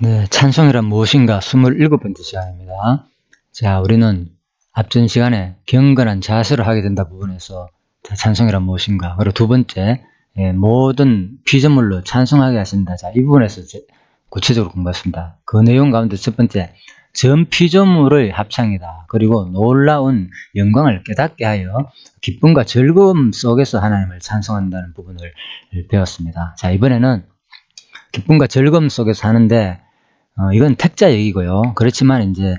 네, 찬송이란 무엇인가 27번째 시간입니다. 자, 우리는 앞전 시간에 경건한 자세를 하게 된다 부분에서 찬송이란 무엇인가, 그리고 두 번째 모든 피조물로 찬송하게 하신다. 자, 이 부분에서 구체적으로 공부했습니다. 그 내용 가운데 첫 번째, 전 피조물의 합창이다. 그리고 놀라운 영광을 깨닫게 하여 기쁨과 즐거움 속에서 하나님을 찬송한다는 부분을 배웠습니다. 자, 이번에는 기쁨과 즐거움 속에서 하는데 이건 택자 얘기고요. 그렇지만 이제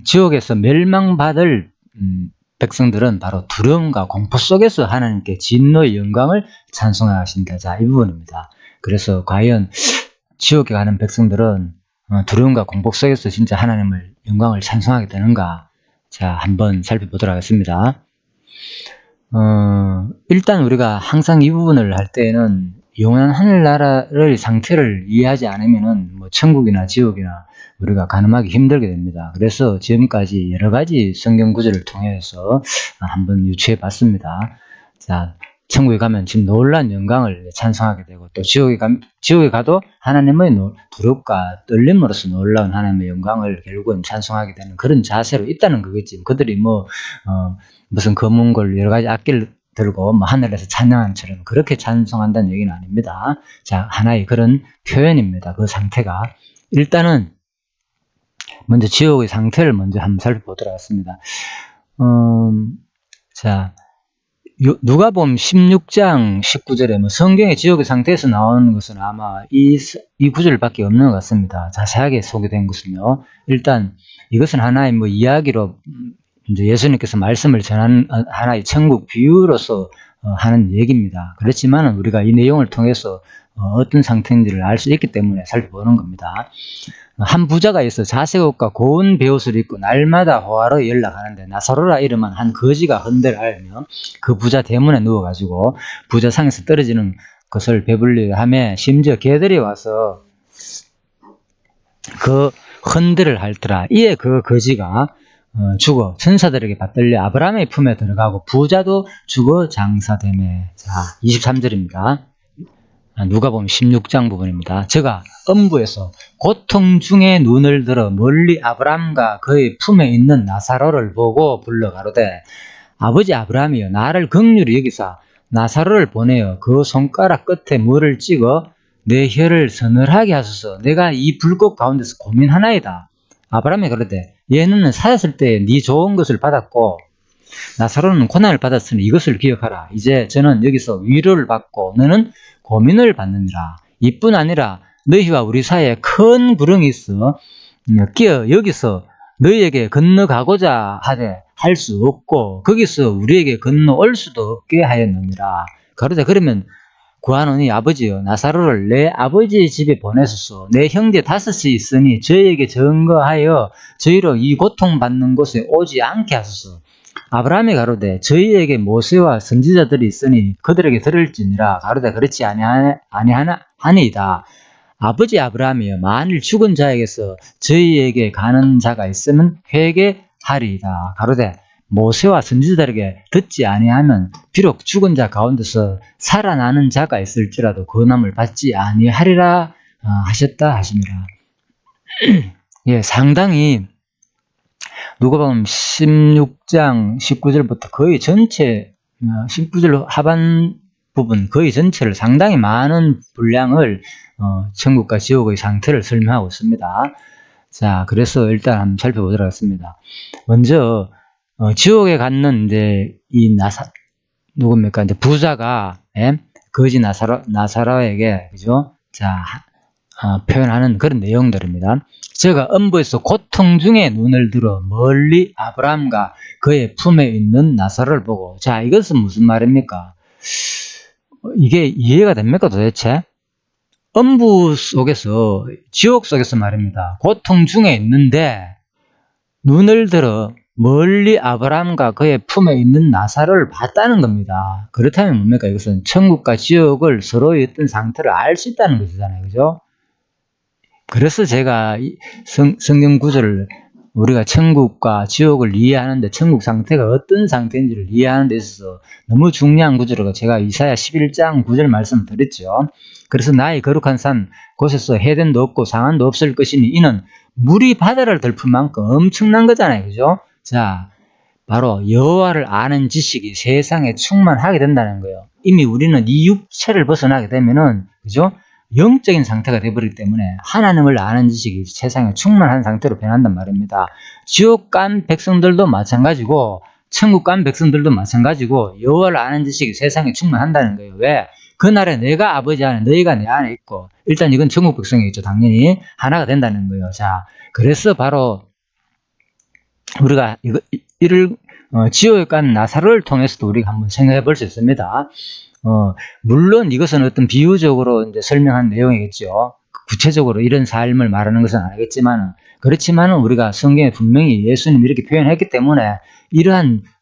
지옥에서 멸망받을 백성들은 바로 두려움과 공포 속에서 하나님께 진노의 영광을 찬송하신다. 자, 이 부분입니다. 그래서 과연 지옥에 가는 백성들은 두려움과 공포 속에서 진짜 하나님을 영광을 찬송하게 되는가? 자, 한번 살펴보도록 하겠습니다. 일단 우리가 항상 이 부분을 할 때에는 영원한 하늘나라의 상태를 이해하지 않으면은 뭐 천국이나 지옥이나 우리가 가늠하기 힘들게 됩니다. 그래서 지금까지 여러 가지 성경 구절을 통해서 한번 유추해 봤습니다. 자, 천국에 가면 지금 놀란 영광을 찬송하게 되고, 또 지옥에 가도 하나님의 두렵과 떨림으로써 놀라운 하나님의 영광을 결국은 찬송하게 되는 그런 자세로 있다는 거겠지. 그들이 무슨 검은골 여러 가지 악기를 들고 하늘에서 찬양한처럼 그렇게 찬송한다는 얘기는 아닙니다. 자, 하나의 그런 표현입니다. 그 상태가. 일단은 먼저 지옥의 상태를 먼저 한번 살펴보도록 하겠습니다. 자, 누가복음 16장 19절에 성경의 지옥의 상태에서 나오는 것은 아마 이 구절밖에 없는 것 같습니다. 자세하게 소개된 것은요. 일단 이것은 하나의 이야기로 이제 예수님께서 말씀을 전하는 하나의 천국 비유로서 하는 얘기입니다. 그렇지만 우리가 이 내용을 통해서 어떤 상태인지를 알 수 있기 때문에 살펴보는 겁니다. 한 부자가 있어 자색 옷과 고운 베옷을 입고 날마다 호화로 연락하는데 나사로라 이름은 한 거지가 헌들하며 그 부자 대문에 누워가지고 부자 상에서 떨어지는 것을 배불리게 하며 심지어 개들이 와서 그 헌들을 핥더라. 이에 그 거지가 죽어 천사들에게 받들려 아브라함의 품에 들어가고 부자도 죽어 장사되매. 자, 23절입니다. 누가복음 16장 부분입니다. 저가 음부에서 고통 중에 눈을 들어 멀리 아브라함과 그의 품에 있는 나사로를 보고 불러 가로되 아버지 아브라함이여 나를 긍휼히 여기사 나사로를 보내어 그 손가락 끝에 물을 찍어 내 혀를 서늘하게 하소서. 내가 이 불꽃 가운데서 고민하나이다. 아브라함이 그러되 얘는 살았을 때 네 좋은 것을 받았고 나사로는 고난을 받았으니 이것을 기억하라. 이제 저는 여기서 위로를 받고 너는 고민을 받느니라. 이뿐 아니라 너희와 우리 사이에 큰 구렁이 있어 끼어 여기서 너희에게 건너가고자 하되 할 수 없고 거기서 우리에게 건너올 수도 없게 하였느니라. 그러면 구하노니 아버지여 나사로를 내 아버지의 집에 보내소서. 내 형제 5이 있으니 저희에게 증거하여 저희로 이 고통받는 곳에 오지 않게 하소서. 아브라함이 가로되 저희에게 모세와 선지자들이 있으니 그들에게 들을지니라. 가로되 그렇지 아니하니이다. 아버지 아브라함이여 만일 죽은 자에게서 저희에게 가는 자가 있으면 회개하리이다. 가로되 모세와 선지자들에게 듣지 아니하면 비록 죽은 자 가운데서 살아나는 자가 있을지라도 건함을 받지 아니하리라 하셨다 하시니라. 예, 상당히 누가복음 16장 19절부터 거의 전체 19절 하반 부분 거의 전체를 상당히 많은 분량을 천국과 지옥의 상태를 설명하고 있습니다. 자, 그래서 일단 한번 살펴보도록 하겠습니다. 먼저 지옥에 갔는 이제 누굽니까? 이제 부자가 거지 나사로에게 그죠? 자, 표현하는 그런 내용들입니다. 제가 음부에서 고통 중에 눈을 들어 멀리 아브라함과 그의 품에 있는 나사로를 보고. 자, 이것은 무슨 말입니까? 이게 이해가 됩니까 도대체? 음부 속에서 지옥 속에서 말입니다. 고통 중에 있는데 눈을 들어 멀리 아브라함과 그의 품에 있는 나사로를 봤다는 겁니다. 그렇다면 뭡니까? 이것은 천국과 지옥을 서로의 어떤 상태를 알 수 있다는 것이잖아요. 그죠? 그래서 제가 성경 구절을 우리가 천국과 지옥을 이해하는데 천국 상태가 어떤 상태인지를 이해하는 데 있어서 너무 중요한 구절이라고 제가 이사야 11장 9절 말씀을 드렸죠. 그래서 나의 거룩한 산 곳에서 해변도 없고 상한도 없을 것이니 이는 물이 바다를 덮을 만큼 엄청난 거잖아요. 그죠? 자, 바로 여호와를 아는 지식이 세상에 충만하게 된다는 거예요. 이미 우리는 이 육체를 벗어나게 되면은, 그죠? 영적인 상태가 되어버리기 때문에 하나님을 아는 지식이 세상에 충만한 상태로 변한단 말입니다. 지옥 간 백성들도 마찬가지고 천국 간 백성들도 마찬가지고 여호와를 아는 지식이 세상에 충만한다는 거예요. 왜? 그날에 내가 아버지 안에 너희가 내 안에 있고 일단 이건 천국 백성이겠죠. 당연히 하나가 된다는 거예요. 자, 그래서 바로 우리가 이를 지옥에 간 나사로를 통해서도 우리가 한번 생각해 볼 수 있습니다. 물론 이것은 어떤 비유적으로 이제 설명한 내용이겠죠. 구체적으로 이런 삶을 말하는 것은 아니겠지만, 그렇지만 우리가 성경에 분명히 예수님이 이렇게 표현했기 때문에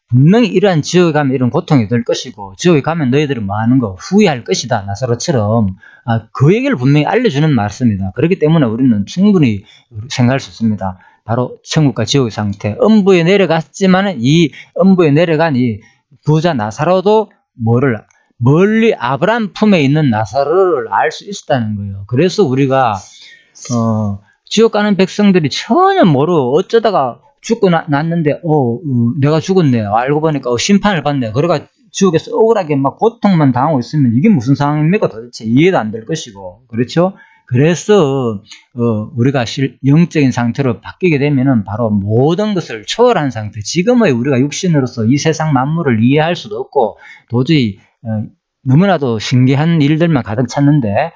분명히 이러한 지옥에 가면 이런 고통이 될 것이고, 지옥에 가면 너희들은 뭐 하는 거 후회할 것이다. 나사로처럼. 그 얘기를 분명히 알려주는 말씀입니다. 그렇기 때문에 우리는 충분히 생각할 수 있습니다. 바로 천국과 지옥의 상태. 음부에 내려갔지만 이 음부에 내려간 이 부자 나사로도 멀리 아브라함 품에 있는 나사로를 알 수 있었다는 거예요. 그래서 우리가 지옥 가는 백성들이 전혀 모르고 어쩌다가 죽고 났는데 내가 죽었네. 알고 보니까 심판을 받네. 그래가 지옥에서 억울하게 막 고통만 당하고 있으면 이게 무슨 상황입니까? 도대체 이해도 안 될 것이고. 그렇죠? 그래서 우리가 영적인 상태로 바뀌게 되면은 바로 모든 것을 초월한 상태, 지금의 우리가 육신으로서 이 세상 만물을 이해할 수도 없고 도저히 너무나도 신기한 일들만 가득 찼는데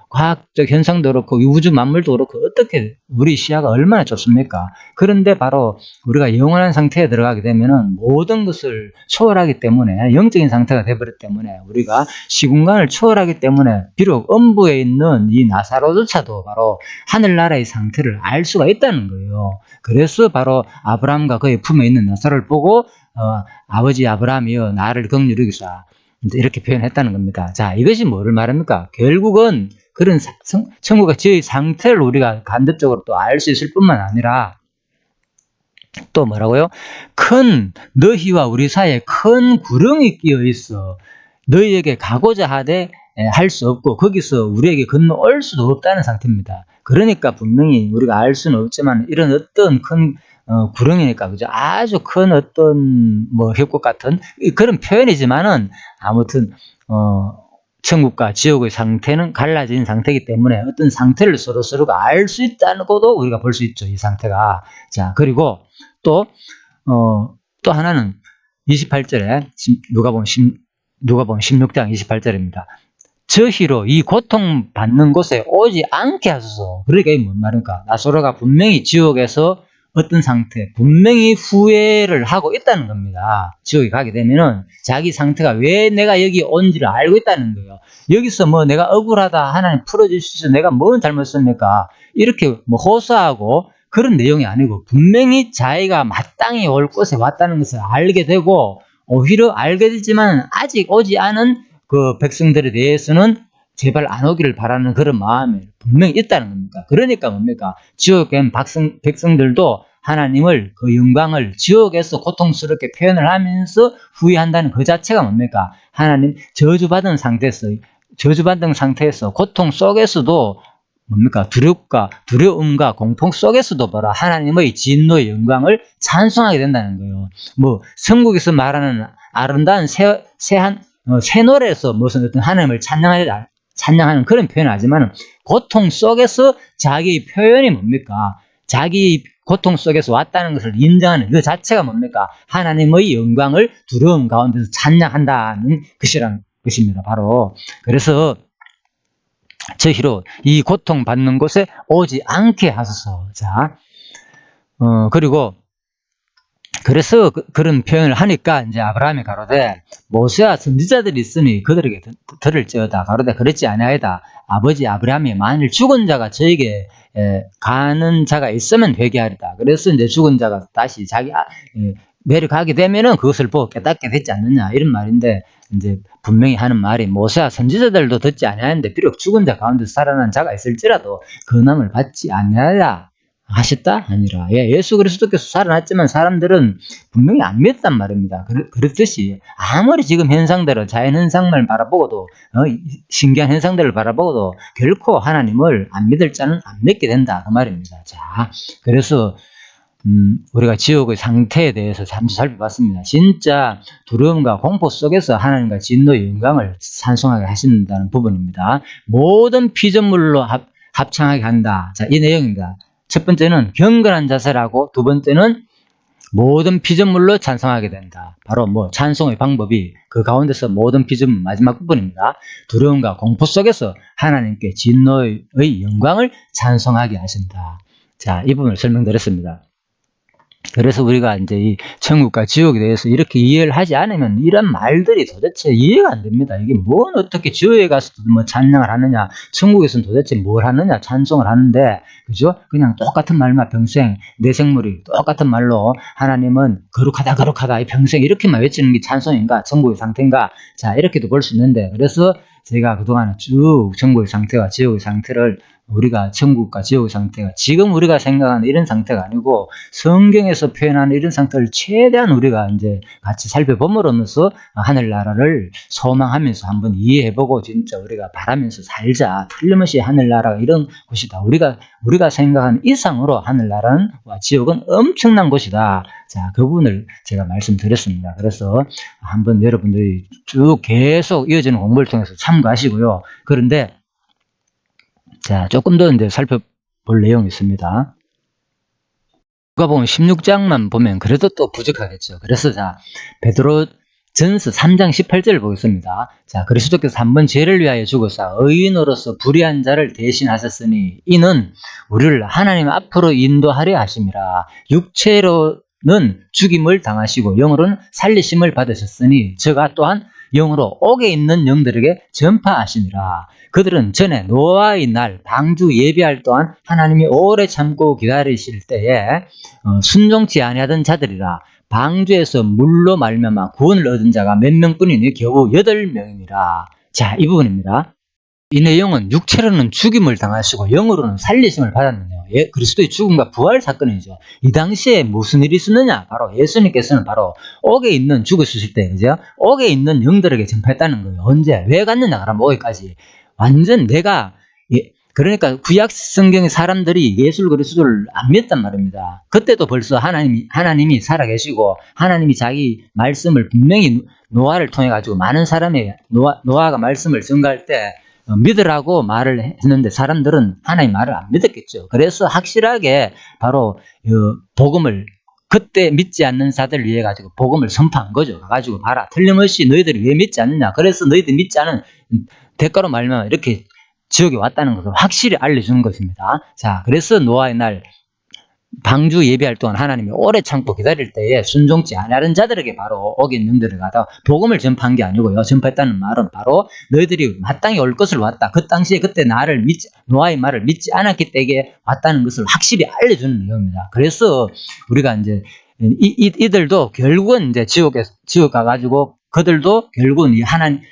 과학적 현상도 그렇고 우주 만물도 그렇고 어떻게 우리 시야가 얼마나 좁습니까? 그런데 바로 우리가 영원한 상태에 들어가게 되면은 모든 것을 초월하기 때문에 영적인 상태가 되어버렸기 때문에 우리가 시공간을 초월하기 때문에 비록 음부에 있는 이 나사로조차도 바로 하늘나라의 상태를 알 수가 있다는 거예요. 그래서 바로 아브라함과 그의 품에 있는 나사로를 보고 아버지 아브라함이여 나를 긍휼히 여기사 이렇게 표현했다는 겁니다. 자, 이것이 뭐를 말합니까? 결국은 그런 천국과 지옥의 상태를 우리가 간접적으로 또 알 수 있을 뿐만 아니라 또 뭐라고요? 너희와 우리 사이에 큰 구렁이 끼어 있어. 너희에게 가고자 하되 할 수 없고 거기서 우리에게 건너올 수도 없다는 상태입니다. 그러니까 분명히 우리가 알 수는 없지만 이런 어떤 큰 구렁이니까 그죠? 아주 큰 어떤 뭐 협곡 같은 그런 표현이지만은 아무튼 천국과 지옥의 상태는 갈라진 상태이기 때문에 어떤 상태를 서로가 알 수 있다는 것도 우리가 볼 수 있죠. 이 상태가. 자, 그리고 또 하나는 28절에 누가복음 16장 28절입니다. 저희로 이 고통받는 곳에 오지 않게 하소서. 그러니까 이게 뭔 말입니까? 나사로가 분명히 지옥에서 어떤 상태, 분명히 후회를 하고 있다는 겁니다. 지옥에 가게 되면은 자기 상태가 왜 내가 여기 온지를 알고 있다는 거예요. 여기서 뭐 내가 억울하다, 하나님 풀어주시죠. 내가 뭔 잘못했습니까? 이렇게 뭐 호소하고 그런 내용이 아니고 분명히 자기가 마땅히 올 곳에 왔다는 것을 알게 되고 오히려 알게 되지만 아직 오지 않은 그 백성들에 대해서는 제발 안 오기를 바라는 그런 마음이 분명히 있다는 겁니다. 그러니까 뭡니까? 지옥에 간 백성들도 하나님을 그 영광을 지옥에서 고통스럽게 표현을 하면서 후회한다는 그 자체가 뭡니까? 하나님 저주받은 상태에서 고통 속에서도 뭡니까? 두려움과 공포 속에서도 바로 하나님의 진노의 영광을 찬송하게 된다는 거예요. 뭐 성국에서 말하는 아름다운 새 노래에서 무슨 어떤 하나님을 찬양하는 그런 표현을 하지만 고통 속에서 자기의 표현이 뭡니까? 자기 고통 속에서 왔다는 것을 인정하는 그 자체가 뭡니까? 하나님의 영광을 두려움 가운데서 찬양한다는 것이라는 것입니다. 바로 그래서 저희로 이 고통받는 곳에 오지 않게 하소서. 자, 그리고 그래서 그런 표현을 하니까 이제 아브라함이 가로되 모세와 선지자들이 있으니 그들에게 들을지어다. 가로되 그렇지 아니하이다. 아버지 아브라함이 만일 죽은 자가 저에게 가는 자가 있으면 회개하리다. 그래서 이제 죽은 자가 다시 내려가게 되면은 그것을 보고 깨닫게 되지 않느냐 이런 말인데 이제 분명히 하는 말이 모세와 선지자들도 듣지 아니하는데 비록 죽은 자 가운데서 살아난 자가 있을지라도 근함을 받지 아니하리라. 하셨다? 아니라. 예, 예수 그리스도께서 살아났지만 사람들은 분명히 안 믿었단 말입니다. 그렇듯이 아무리 지금 현상들을 자연 현상만 바라보고도 신기한 현상들을 바라보고도 결코 하나님을 안 믿을 자는 안 믿게 된다 그 말입니다. 자, 그래서 우리가 지옥의 상태에 대해서 잠시 살펴봤습니다. 진짜 두려움과 공포 속에서 하나님과 진노의 영광을 찬송하게 하신다는 부분입니다. 모든 피조물로 합창하게 한다. 자, 이 내용입니다. 첫 번째는 경건한 자세라고, 두 번째는 모든 피조물로 찬송하게 된다. 바로 찬송의 방법이 그 가운데서 모든 피조물 마지막 부분입니다. 두려움과 공포 속에서 하나님께 진노의 영광을 찬송하게 하신다. 자, 이 부분을 설명드렸습니다. 그래서 우리가 이제 이 천국과 지옥에 대해서 이렇게 이해를 하지 않으면 이런 말들이 도대체 이해가 안 됩니다. 이게 어떻게 지옥에 가서도 찬양을 하느냐, 천국에서는 도대체 뭘 하느냐, 찬송을 하는데, 그죠? 그냥 똑같은 말만 평생, 내 생물이 똑같은 말로 하나님은 거룩하다, 이 평생 이렇게만 외치는 게 찬송인가, 천국의 상태인가, 자, 이렇게도 볼 수 있는데, 그래서 제가 그동안 쭉 천국의 상태와 지옥의 상태를 우리가 천국과 지옥의 상태가 지금 우리가 생각하는 이런 상태가 아니고 성경에서 표현하는 이런 상태를 최대한 우리가 이제 같이 살펴봄으로써 하늘나라를 소망하면서 한번 이해해보고 진짜 우리가 바라면서 살자. 틀림없이 하늘나라가 이런 곳이다. 우리가 생각하는 이상으로 하늘나라는 지옥은 엄청난 곳이다. 자, 그 부분을 제가 말씀드렸습니다. 그래서 한번 여러분들이 쭉 계속 이어지는 공부를 통해서 참고하시고요. 그런데 자, 조금 더 이제 살펴볼 내용이 있습니다. 누가복음 16장만 보면 그래도 또 부족하겠죠. 그래서 자, 베드로 전서 3장 18절을 보겠습니다. 자, 그리스도께서 한번 죄를 위하여 죽으사 의인으로서 불의한 자를 대신하셨으니 이는 우리를 하나님 앞으로 인도하려 하심이라. 육체로는 죽임을 당하시고 영으로는 살리심을 받으셨으니 저가 또한 영으로 옥에 있는 영들에게 전파하시니라. 그들은 전에 노아의 날 방주 예비할 동안 하나님이 오래 참고 기다리실 때에 순종치 아니하던 자들이라. 방주에서 물로 말미암아 구원을 얻은 자가 몇 명뿐이니 겨우 8명이니라. 자, 이 부분입니다. 이 내용은 육체로는 죽임을 당하시고 영으로는 살리심을 받았느냐. 그리스도의 죽음과 부활 사건이죠. 이 당시에 무슨 일이 있었느냐? 바로 예수님께서는 바로 옥에 있는 죽으실 때, 그죠? 옥에 있는 영들에게 전파했다는 거예요. 언제? 왜 갔느냐? 그럼 옥에까지. 완전 그러니까 구약 성경의 사람들이 예수 그리스도를 안 믿었단 말입니다. 그때도 벌써 하나님이 살아계시고 하나님이 자기 말씀을 분명히 노아를 통해 가지고 많은 사람이 노아가 말씀을 전가할 때 믿으라고 말을 했는데 사람들은 하나님 말을 안 믿었겠죠. 그래서 확실하게 바로 복음을 그때 믿지 않는 자들을 위해 가지고 복음을 선포한 거죠. 가가지고 봐라, 틀림없이 너희들이 왜 믿지 않느냐. 그래서 너희들 믿지 않은 대가로 말면 이렇게 지옥에 왔다는 것을 확실히 알려주는 것입니다. 자, 그래서 노아의 날 방주 예비할 동안 하나님이 오래 참고 기다릴 때에 순종치 아니하는 자들에게 바로 옥에 있는 들을 가다 복음을 전파한 게 아니고요. 전파했다는 말은 바로 너희들이 마땅히 올 것을 왔다. 그 당시에 그때 노아의 말을 믿지 않았기 때문에 왔다는 것을 확실히 알려주는 내용입니다. 그래서 우리가 이제 이들도 결국은 이제 지옥 가가지고 그들도 결국은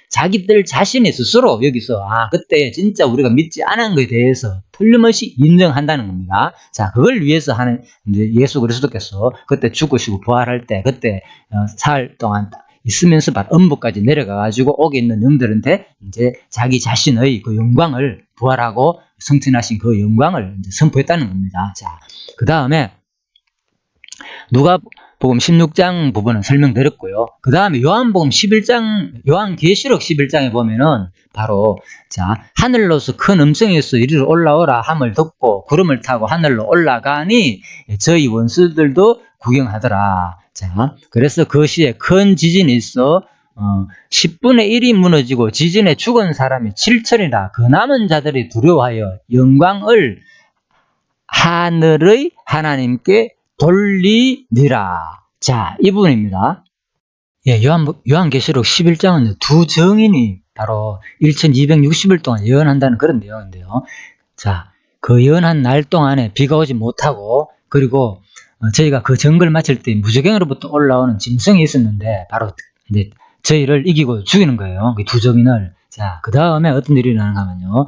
자기들 자신이 스스로 여기서 그때 진짜 우리가 믿지 않은 것에 대해서 틀림없이 인정한다는 겁니다. 자, 그걸 위해서 이제 예수 그리스도께서 그때 죽으시고 부활할 때 그때 사흘 동안 있으면서 음부까지 내려가가지고 옥에 있는 영들한테 이제 자기 자신의 그 영광을 부활하고 성천하신 그 영광을 이제 선포했다는 겁니다. 자, 그 다음에 누가복음 16장 부분은 설명드렸고요. 그 다음에 요한계시록 11장에 보면은 바로 하늘로서 큰 음성에서 이리로 올라오라 함을 듣고 구름을 타고 하늘로 올라가니 저희 원수들도 구경하더라. 자, 그래서 그 시에 큰 지진이 있어 10분의 1이 무너지고 지진에 죽은 사람이 7천이라. 그 남은 자들이 두려워하여 영광을 하늘의 하나님께 돌리니라. 자, 이 부분입니다. 예, 요한계시록 11장은 두 증인이 바로 1260일 동안 예언한다는 그런 내용인데요. 자, 그 예언한 날 동안에 비가 오지 못하고 그리고 저희가 그 정글 마칠 때 무저갱으로부터 올라오는 짐승이 있었는데 바로 이제 저희를 이기고 죽이는 거예요. 그 두 증인을. 자, 그 다음에 어떤 일이 일어나는가 하면요.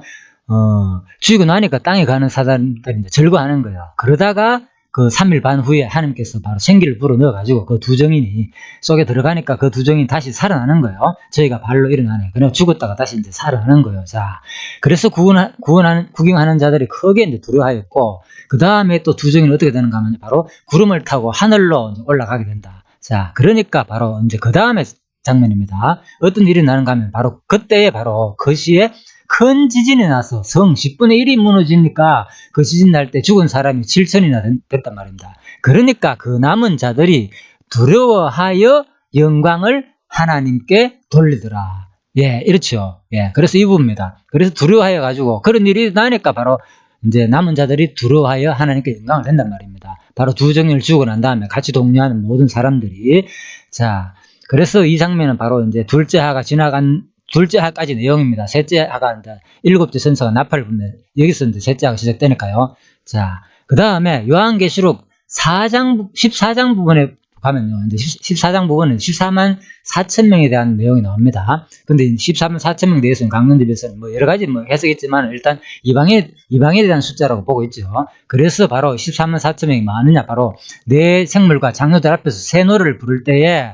죽이고 나니까 땅에 가는 사람들이 이제 절거하는 거예요. 그러다가 그 3일 반 후에 하나님께서 바로 생기를 불어 넣어가지고 그 두 정인이 속에 들어가니까 그 두 정인이 다시 살아나는 거예요. 저희가 발로 일어나네. 그냥 죽었다가 다시 이제 살아나는 거예요. 자, 그래서 구경하는 자들이 크게 이제 두려워하였고, 그 다음에 또 두 정인이 어떻게 되는가 하면 바로 구름을 타고 하늘로 올라가게 된다. 자, 그러니까 바로 이제 그 다음에 장면입니다. 어떤 일이 나는가 하면 바로 그때에 바로 그 시에 큰 지진이 나서 성 10분의 1이 무너지니까 그 지진 날 때 죽은 사람이 7천이나 됐단 말입니다. 그러니까 그 남은 자들이 두려워하여 영광을 하나님께 돌리더라. 예, 이렇죠. 예, 그래서 이 부분입니다. 그래서 두려워하여 가지고 그런 일이 나니까 바로 이제 남은 자들이 두려워하여 하나님께 영광을 낸단 말입니다. 바로 두 정인을 죽고 난 다음에 같이 동료하는 모든 사람들이. 자, 그래서 이 장면은 바로 이제 둘째 하가 지나간 둘째 하까지 내용입니다. 셋째 하가 이제 일곱째 선서가 나팔을 불면 여기서 이제 셋째 하가 시작되니까요. 자, 그 다음에 요한계시록 14장 부분에 가면요. 이제 14장 부분은 14만 4천 명에 대한 내용이 나옵니다. 근데 14만 4천 명에 대해서는 강론집에서는 뭐 여러 가지 뭐 해석했지만 일단 이방에 대한 숫자라고 보고 있죠. 그래서 바로 14만 4천 명이 많으냐 바로 내 생물과 장로들 앞에서 새 노래를 부를 때에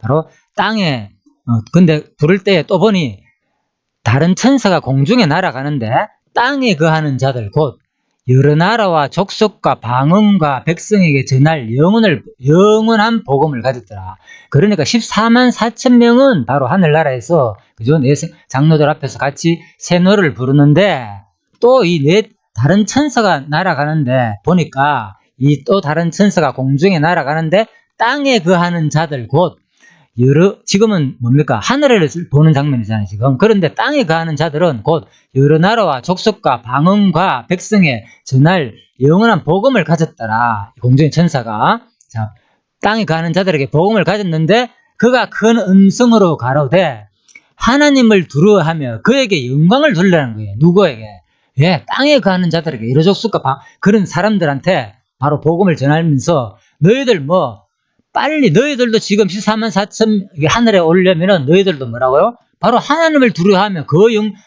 바로 땅에 근데 부를 때 또 보니 다른 천사가 공중에 날아가는데 땅에 거하는 자들 곧 여러 나라와 족속과 방언과 백성에게 전할 영원한 복음을 가졌더라. 그러니까 14만 4천 명은 바로 하늘나라에서 그죠? 내 장로들 앞에서 같이 새 노래를 부르는데 또 이 다른 천사가 날아가는데 보니까 이 또 다른 천사가 공중에 날아가는데 땅에 거하는 자들 곧 지금은 뭡니까? 하늘을 보는 장면이잖아요, 지금. 그런데 땅에 거하는 자들은 곧 여러 나라와 족속과 방언과 백성에 전할 영원한 복음을 가졌더라. 공중의 천사가. 자, 땅에 거하는 자들에게 복음을 가졌는데 그가 큰 음성으로 가로되 하나님을 두려워하며 그에게 영광을 돌리라는 거예요. 누구에게? 예, 땅에 거하는 자들에게 여러 족속과 그런 사람들한테 바로 복음을 전하면서 너희들 빨리 너희들도 지금 14만 4천 하늘에 오려면은 너희들도 뭐라고요? 바로 하나님을 두려워하며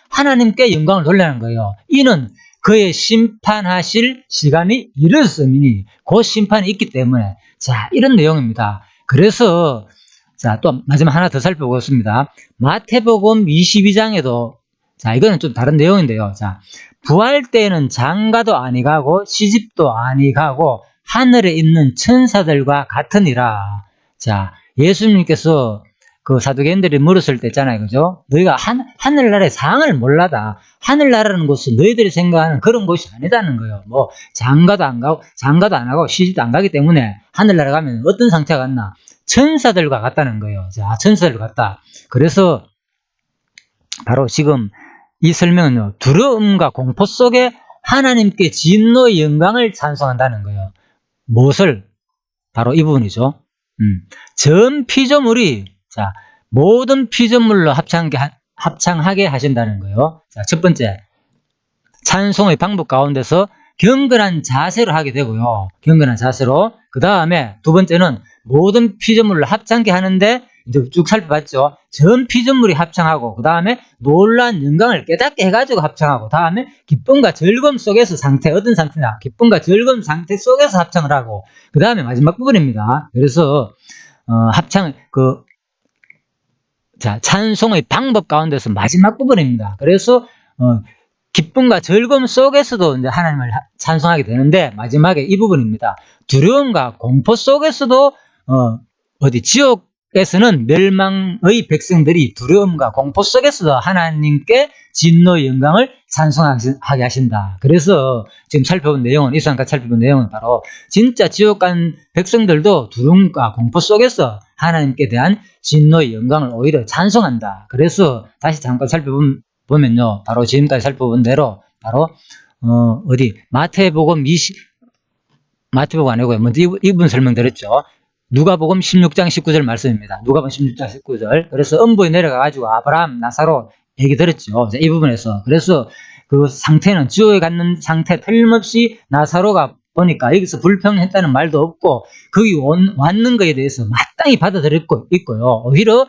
하나님께 영광을 돌리라는 거예요. 이는 그의 심판하실 시간이 이르렀으니 그 심판이 있기 때문에 자 이런 내용입니다. 그래서 자 또 마지막 하나 더 살펴보겠습니다. 마태복음 22장에도 자 이거는 좀 다른 내용인데요. 자 부활 때에는 장가도 아니 가고 시집도 아니 가고 하늘에 있는 천사들과 같으니라. 자, 예수님께서 그 사두개인들이 물었을 때 있잖아요. 그죠? 너희가 하늘나라의 상을 몰라다. 하늘나라는 곳은 너희들이 생각하는 그런 곳이 아니다는 거예요. 장가도 안 하고 시집도 안 가기 때문에 하늘나라 가면 어떤 상태가 같나? 천사들과 같다는 거예요. 자, 천사들과 같다. 그래서 바로 지금 이 설명은요. 두려움과 공포 속에 하나님께 진노의 영광을 찬송한다는 거예요. 무엇을? 바로 이 부분이죠. 전 피조물이 자 모든 피조물로 합창하게 하신다는 거예요. 자, 첫 번째 찬송의 방법 가운데서 경건한 자세로 하게 되고요. 경건한 자세로. 그 다음에 두 번째는 모든 피조물로 합창케 하는데 이제 쭉 살펴봤죠. 전 피조물이 합창하고 그 다음에 놀라운 영광을 깨닫게 해가지고 합창하고 다음에 기쁨과 즐거움 속에서 어떤 상태냐 기쁨과 즐거움 상태 속에서 합창을 하고 그 다음에 마지막 부분입니다. 그래서 찬송의 방법 가운데서 마지막 부분입니다. 그래서 기쁨과 즐거움 속에서도 이제 하나님을 찬송하게 되는데 마지막에 이 부분입니다. 두려움과 공포 속에서도 지옥에서는 멸망의 백성들이 두려움과 공포 속에서도 하나님께 진노의 영광을 찬송하게 하신다. 그래서 지금 이상까지 살펴본 내용은 바로 진짜 지옥 간 백성들도 두려움과 공포 속에서 하나님께 대한 진노의 영광을 오히려 찬송한다. 그래서 다시 잠깐 살펴보면요. 바로 지금까지 살펴본 대로 바로 마태복음 아니고요. 먼저 이분 설명드렸죠. 누가복음 16장 19절 말씀입니다. 누가복음 16장 19절. 그래서 음부에 내려가가지고 아브라함, 나사로 얘기 들었죠. 이 부분에서. 그래서 그 상태는 지옥에 갔는 상태 틀림없이 나사로가 보니까 여기서 불평했다는 말도 없고 거기 왔는 거에 대해서 마땅히 받아들였고 있고요. 오히려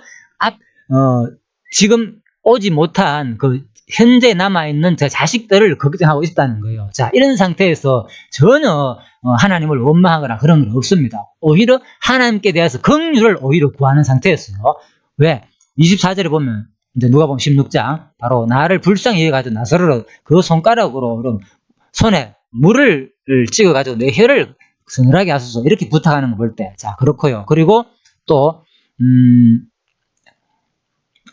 지금 오지 못한 그 현재 남아있는 제 자식들을 걱정하고 있다는 거예요. 자, 이런 상태에서 전혀 하나님을 원망하거나 그런 건 없습니다. 오히려 하나님께 대해서 긍휼을 오히려 구하는 상태였어요. 왜? 24절에 보면 이제 누가복음 16장 바로 나를 불쌍히 여겨가지고 나사로를 그 손가락으로 손에 물을 찍어가지고 내 혀를 서늘하게 하소서 이렇게 부탁하는 거 볼 때, 자, 그렇고요. 그리고 또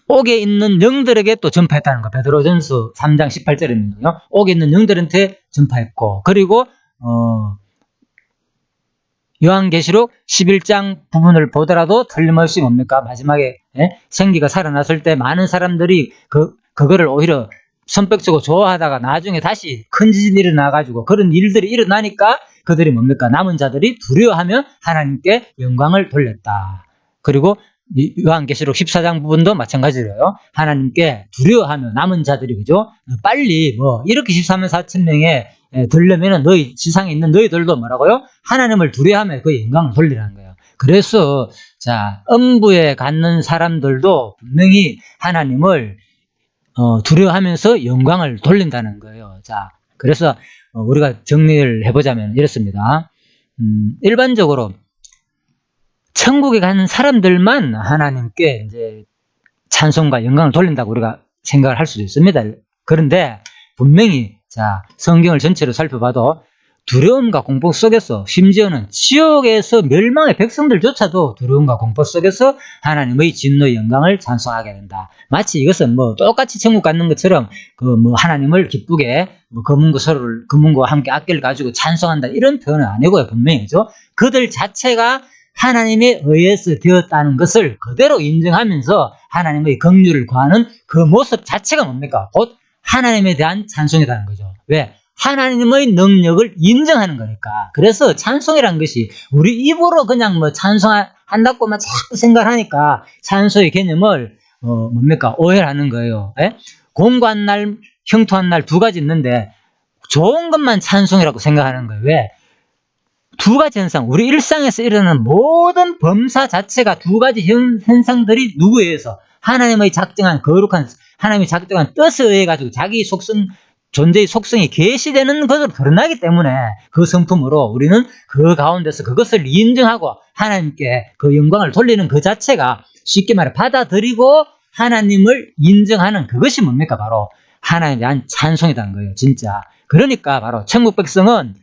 옥에 있는 영들에게 또 전파했다는 거. 베드로전서 3장 18절입니다요. 옥에 있는 영들한테 전파했고, 그리고 요한계시록 11장 부분을 보더라도 틀림없이 뭡니까? 마지막에 생기가 살아났을 때 많은 사람들이 그거를 오히려 선백적으로 좋아하다가 나중에 다시 큰 지진이 일어나가지고 그런 일들이 일어나니까 그들이 뭡니까? 남은 자들이 두려워하며 하나님께 영광을 돌렸다. 그리고 요한계시록 14장 부분도 마찬가지로요. 하나님께 두려워하며 남은 자들이, 그죠? 빨리 이렇게 14만 4천 명에 들려면은 너희 지상에 있는 너희들도 뭐라고요? 하나님을 두려워하며 그 영광을 돌리라는 거예요. 그래서 자, 음부에 갖는 사람들도 분명히 하나님을 두려워하면서 영광을 돌린다는 거예요. 자, 그래서 우리가 정리를 해보자면 이렇습니다. 일반적으로 천국에 가는 사람들만 하나님께 이제 찬송과 영광을 돌린다고 우리가 생각을 할 수도 있습니다. 그런데 분명히 자, 성경을 전체로 살펴봐도 두려움과 공포 속에서, 심지어는 지옥에서 멸망의 백성들조차도 두려움과 공포 속에서 하나님의 진노의 영광을 찬송하게 된다. 마치 이것은 똑같이 천국 갖는 것처럼 하나님을 기쁘게 금은과 함께 악기를 가지고 찬송한다 이런 표현은 아니고요. 분명히죠. 그들 자체가 하나님에 의해서 되었다는 것을 그대로 인정하면서 하나님의 긍휼을 구하는 그 모습 자체가 뭡니까? 곧 하나님에 대한 찬송이라는 거죠. 왜? 하나님의 능력을 인정하는 거니까. 그래서 찬송이라는 것이 우리 입으로 그냥 찬송한다고만 자꾸 생각하니까 찬송의 개념을 뭡니까? 오해를 하는 거예요. 공고한 날, 형통한 날 두 가지 있는데 좋은 것만 찬송이라고 생각하는 거예요. 왜? 두 가지 현상, 우리 일상에서 일어나는 모든 범사 자체가 두 가지 현상들이 누구에 의해서? 하나님의 작정한 거룩한, 하나님의 작정한 뜻에 의해 가지고 자기 존재의 속성이 계시되는 것으로 드러나기 때문에 그 성품으로 우리는 그 가운데서 그것을 인정하고 하나님께 그 영광을 돌리는 그 자체가 쉽게 말해 받아들이고 하나님을 인정하는 그것이 뭡니까? 바로 하나님에 대한 찬송이라는 거예요. 진짜. 그러니까 바로 천국 백성은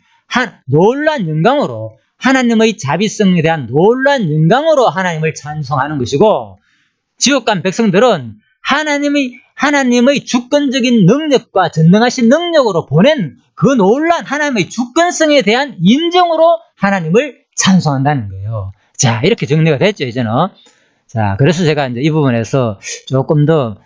놀라운 영광으로, 하나님의 자비성에 대한 놀라운 영광으로 하나님을 찬송하는 것이고, 지옥 간 백성들은 하나님의 주권적인 능력과 전능하신 능력으로 보낸 그 놀라운 하나님의 주권성에 대한 인정으로 하나님을 찬송한다는 거예요. 자, 이렇게 정리가 됐죠, 이제는. 자, 그래서 제가 이제 이 부분에서 조금 더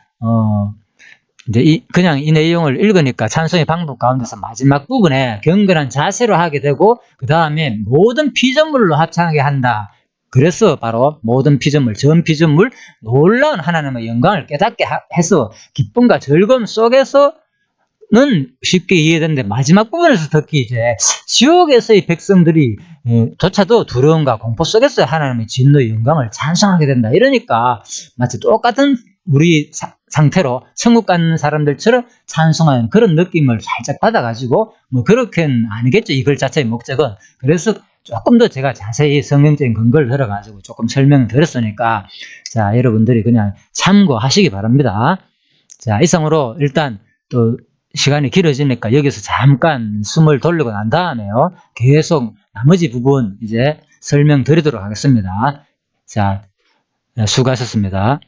이제 그냥 이 내용을 읽으니까 찬송의 방법 가운데서 마지막 부분에 경건한 자세로 하게 되고, 그 다음에 모든 피조물로 합창하게 한다. 그래서 바로 모든 피조물, 전 피조물, 놀라운 하나님의 영광을 깨닫게 해서 기쁨과 즐거움 속에서는 쉽게 이해되는데, 마지막 부분에서 특히 이제 지옥에서의 백성들이 조차도 두려움과 공포 속에서 하나님의 진노의 영광을 찬송하게 된다. 이러니까 마치 똑같은 우리 상태로 천국 가는 사람들처럼 찬송하는 그런 느낌을 살짝 받아가지고, 그렇게는 아니겠죠. 이 글 자체의 목적은. 그래서 조금 더 제가 자세히 성경적인 근거를 들어가지고 조금 설명을 드렸으니까, 자, 여러분들이 그냥 참고하시기 바랍니다. 자, 이상으로 일단 또 시간이 길어지니까 여기서 잠깐 숨을 돌리고 난 다음에요, 계속 나머지 부분 이제 설명드리도록 하겠습니다. 자, 수고하셨습니다.